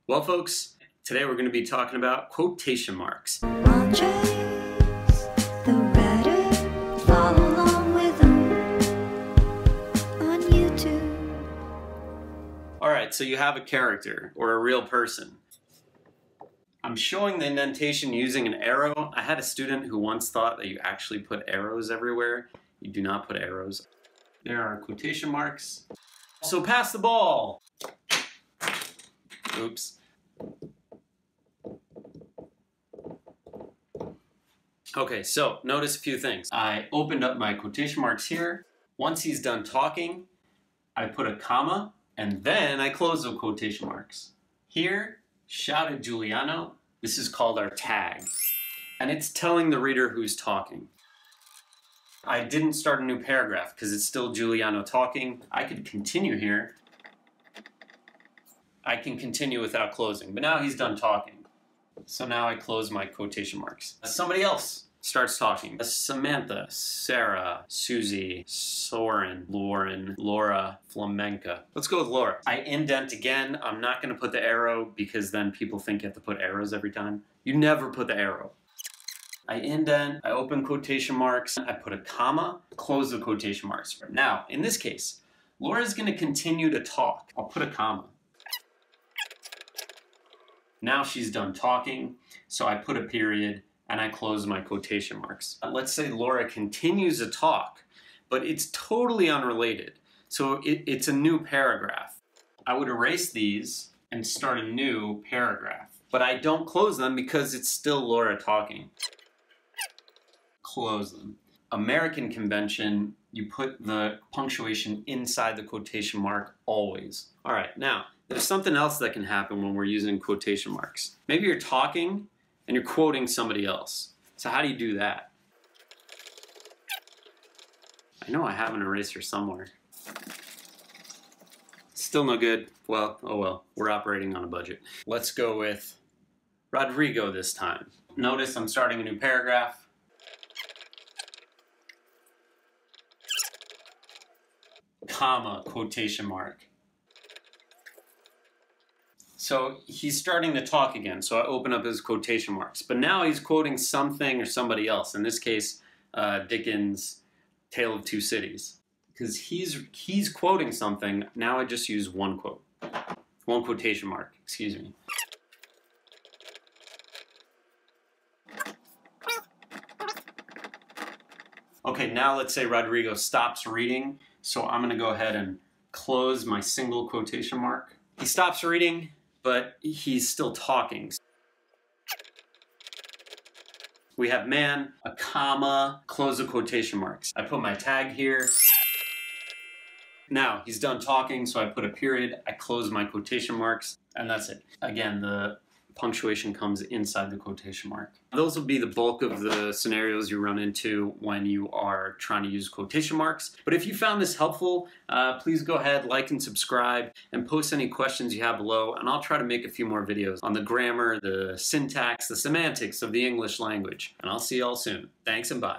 Well, folks, today we're going to be talking about quotation marks. On trace the writer, follow along with them on YouTube. Alright, so you have a character or a real person. I'm showing the indentation using an arrow. I had a student who once thought that you actually put arrows everywhere. You do not put arrows. There are quotation marks. So pass the ball! Oops. Okay, so notice a few things. I opened up my quotation marks here. Once he's done talking, I put a comma, and then I close the quotation marks. Here, shouted Giuliano. This is called our tag. And it's telling the reader who's talking. I didn't start a new paragraph because it's still Giuliano talking. I could continue here. I can continue without closing, but now he's done talking. So now I close my quotation marks. Somebody else starts talking. Samantha, Sarah, Susie, Soren, Lauren, Laura, Flamenca. Let's go with Laura. I indent again. I'm not going to put the arrow because then people think you have to put arrows every time. You never put the arrow. I indent, I open quotation marks, I put a comma, close the quotation marks. Now, in this case, Laura's going to continue to talk. I'll put a comma. Now she's done talking, so I put a period and I close my quotation marks. Let's say Laura continues to talk, but it's totally unrelated. So it's a new paragraph. I would erase these and start a new paragraph, but I don't close them because it's still Laura talking. Close them. American convention, you put the punctuation inside the quotation mark always. All right, now, there's something else that can happen when we're using quotation marks. Maybe you're talking and you're quoting somebody else. So how do you do that? I know I have an eraser somewhere. Still no good. Well, oh well, we're operating on a budget. Let's go with Rodrigo this time. Notice I'm starting a new paragraph. Comma, quotation mark. So he's starting to talk again, so I open up his quotation marks. But now he's quoting something or somebody else. In this case, Dickens' Tale of Two Cities. Because he's quoting something, now I just use one quote. One quotation mark, excuse me. Okay, now let's say Rodrigo stops reading, so I'm gonna go ahead and close my single quotation mark. He stops reading, but he's still talking. We have man, a comma, close the quotation marks. I put my tag here. Now, he's done talking, so I put a period, I close my quotation marks, and that's it. Again, the punctuation comes inside the quotation mark. Those will be the bulk of the scenarios you run into when you are trying to use quotation marks. But if you found this helpful, please go ahead, like and subscribe, and post any questions you have below, and I'll try to make a few more videos on the grammar, the syntax, the semantics of the English language. And I'll see you all soon. Thanks and bye.